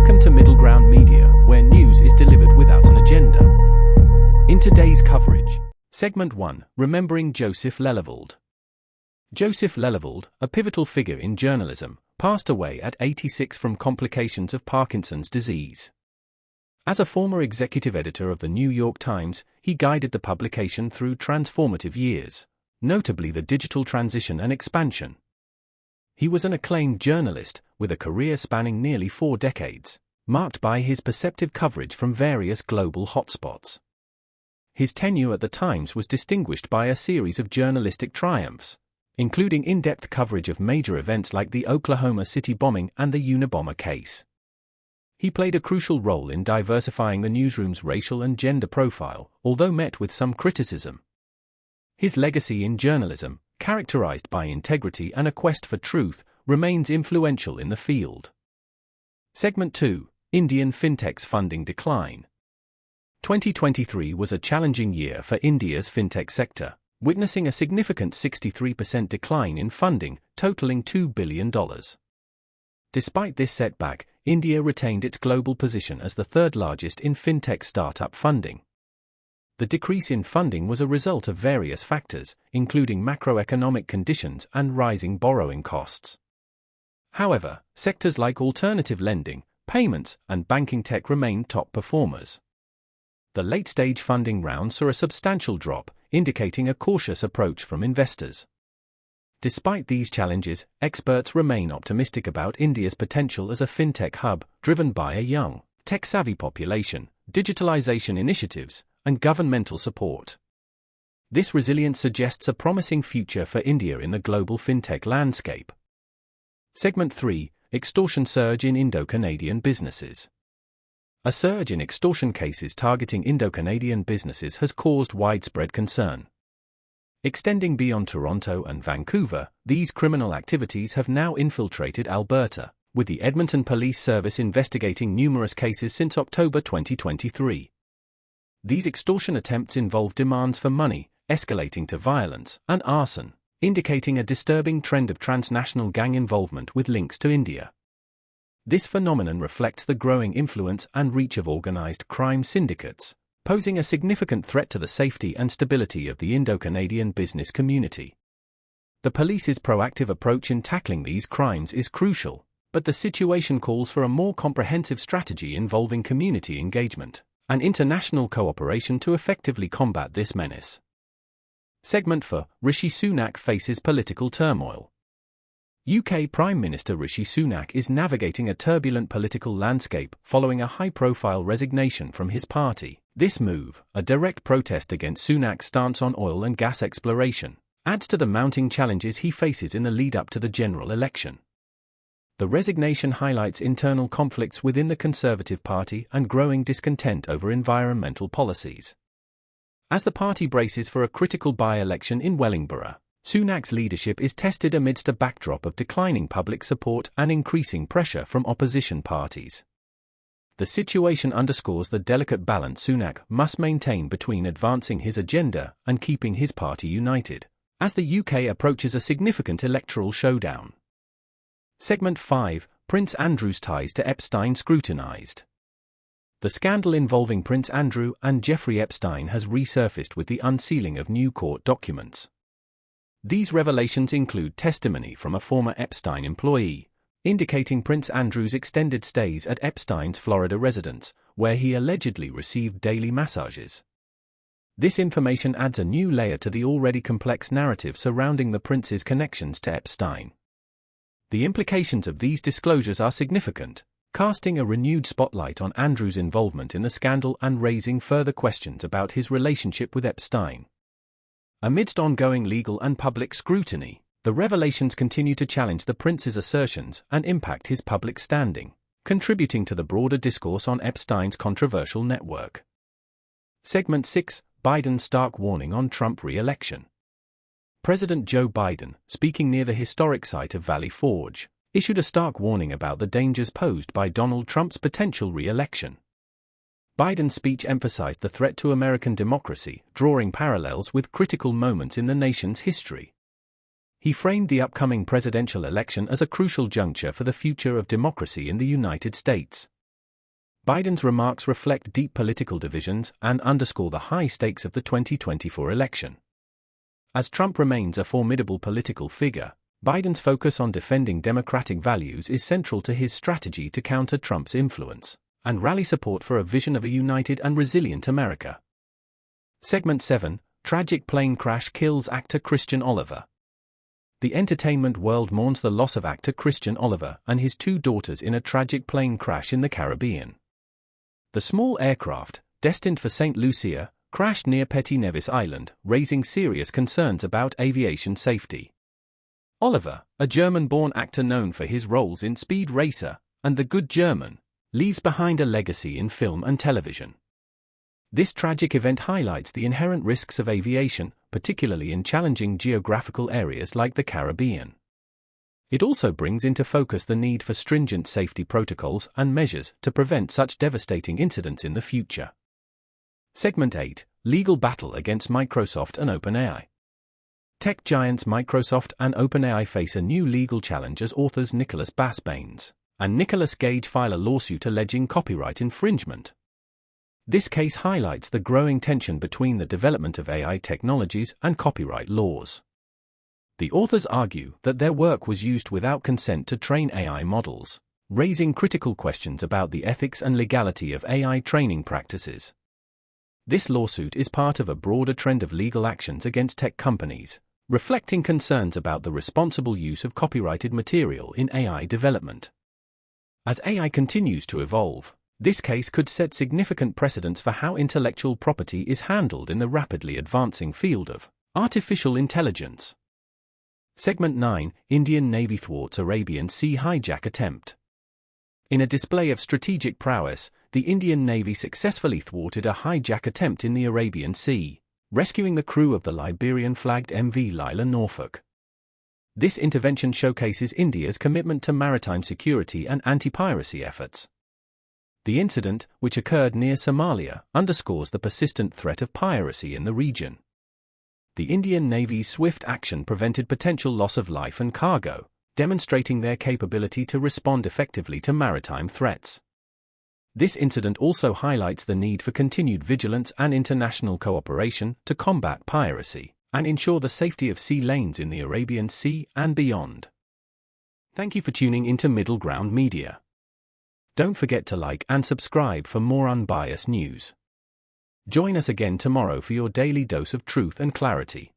Welcome to Middle Ground Media, where news is delivered without an agenda. In today's coverage, Segment 1, Remembering Joseph Lelyveld. Joseph Lelyveld, a pivotal figure in journalism, passed away at 86 from complications of Parkinson's disease. As a former executive editor of the New York Times, he guided the publication through transformative years, notably the digital transition and expansion. He was an acclaimed journalist, with a career spanning nearly 4 decades, marked by his perceptive coverage from various global hotspots. His tenure at the Times was distinguished by a series of journalistic triumphs, including in-depth coverage of major events like the Oklahoma City bombing and the Unabomber case. He played a crucial role in diversifying the newsroom's racial and gender profile, although met with some criticism. His legacy in journalism, characterized by integrity and a quest for truth, remains influential in the field. Segment 2, Indian FinTech's funding decline. 2023 was a challenging year for India's fintech sector, witnessing a significant 63% decline in funding, totaling $2 billion. Despite this setback, India retained its global position as the third largest in fintech startup funding. The decrease in funding was a result of various factors, including macroeconomic conditions and rising borrowing costs. However, sectors like alternative lending, payments, and banking tech remained top performers. The late-stage funding round saw a substantial drop, indicating a cautious approach from investors. Despite these challenges, experts remain optimistic about India's potential as a fintech hub, driven by a young, tech-savvy population, digitalization initiatives, and governmental support. This resilience suggests a promising future for India in the global fintech landscape. Segment 3, Extortion surge in Indo-Canadian businesses. A surge in extortion cases targeting Indo-Canadian businesses has caused widespread concern. Extending beyond Toronto and Vancouver, these criminal activities have now infiltrated Alberta, with the Edmonton Police Service investigating numerous cases since October 2023. These extortion attempts involve demands for money, escalating to violence, and arson, indicating a disturbing trend of transnational gang involvement with links to India. This phenomenon reflects the growing influence and reach of organized crime syndicates, posing a significant threat to the safety and stability of the Indo-Canadian business community. The police's proactive approach in tackling these crimes is crucial, but the situation calls for a more comprehensive strategy involving community engagement and international cooperation to effectively combat this menace. Segment 4, Rishi Sunak faces political turmoil. UK Prime Minister Rishi Sunak is navigating a turbulent political landscape following a high-profile resignation from his party. This move, a direct protest against Sunak's stance on oil and gas exploration, adds to the mounting challenges he faces in the lead-up to the general election. The resignation highlights internal conflicts within the Conservative Party and growing discontent over environmental policies. As the party braces for a critical by-election in Wellingborough, Sunak's leadership is tested amidst a backdrop of declining public support and increasing pressure from opposition parties. The situation underscores the delicate balance Sunak must maintain between advancing his agenda and keeping his party united, as the UK approaches a significant electoral showdown. Segment 5, Prince Andrew's ties to Epstein scrutinized. The scandal involving Prince Andrew and Jeffrey Epstein has resurfaced with the unsealing of new court documents. These revelations include testimony from a former Epstein employee, indicating Prince Andrew's extended stays at Epstein's Florida residence, where he allegedly received daily massages. This information adds a new layer to the already complex narrative surrounding the prince's connections to Epstein. The implications of these disclosures are significant, casting a renewed spotlight on Andrew's involvement in the scandal and raising further questions about his relationship with Epstein. Amidst ongoing legal and public scrutiny, the revelations continue to challenge the prince's assertions and impact his public standing, contributing to the broader discourse on Epstein's controversial network. Segment 6, Biden's stark warning on Trump re-election. President Joe Biden, speaking near the historic site of Valley Forge, issued a stark warning about the dangers posed by Donald Trump's potential re-election. Biden's speech emphasized the threat to American democracy, drawing parallels with critical moments in the nation's history. He framed the upcoming presidential election as a crucial juncture for the future of democracy in the United States. Biden's remarks reflect deep political divisions and underscore the high stakes of the 2024 election. As Trump remains a formidable political figure, Biden's focus on defending democratic values is central to his strategy to counter Trump's influence and rally support for a vision of a united and resilient America. Segment 7: Tragic plane crash kills actor Christian Oliver. The entertainment world mourns the loss of actor Christian Oliver and his two daughters in a tragic plane crash in the Caribbean. The small aircraft, destined for St. Lucia, crashed near Petit Nevis Island, raising serious concerns about aviation safety. Oliver, a German-born actor known for his roles in Speed Racer and The Good German, leaves behind a legacy in film and television. This tragic event highlights the inherent risks of aviation, particularly in challenging geographical areas like the Caribbean. It also brings into focus the need for stringent safety protocols and measures to prevent such devastating incidents in the future. Segment 8: Legal battle against Microsoft and OpenAI. Tech giants Microsoft and OpenAI face a new legal challenge as authors Nicholas Basbanes and Nicholas Gage file a lawsuit alleging copyright infringement. This case highlights the growing tension between the development of AI technologies and copyright laws. The authors argue that their work was used without consent to train AI models, raising critical questions about the ethics and legality of AI training practices. This lawsuit is part of a broader trend of legal actions against tech companies, reflecting concerns about the responsible use of copyrighted material in AI development. As AI continues to evolve, this case could set significant precedents for how intellectual property is handled in the rapidly advancing field of artificial intelligence. Segment 9: Indian Navy thwarts Arabian Sea hijack attempt. In a display of strategic prowess, the Indian Navy successfully thwarted a hijack attempt in the Arabian Sea, rescuing the crew of the Liberian-flagged MV Lila Norfolk. This intervention showcases India's commitment to maritime security and anti-piracy efforts. The incident, which occurred near Somalia, underscores the persistent threat of piracy in the region. The Indian Navy's swift action prevented potential loss of life and cargo, demonstrating their capability to respond effectively to maritime threats. This incident also highlights the need for continued vigilance and international cooperation to combat piracy and ensure the safety of sea lanes in the Arabian Sea and beyond. Thank you for tuning into Middle Ground Media. Don't forget to like and subscribe for more unbiased news. Join us again tomorrow for your daily dose of truth and clarity.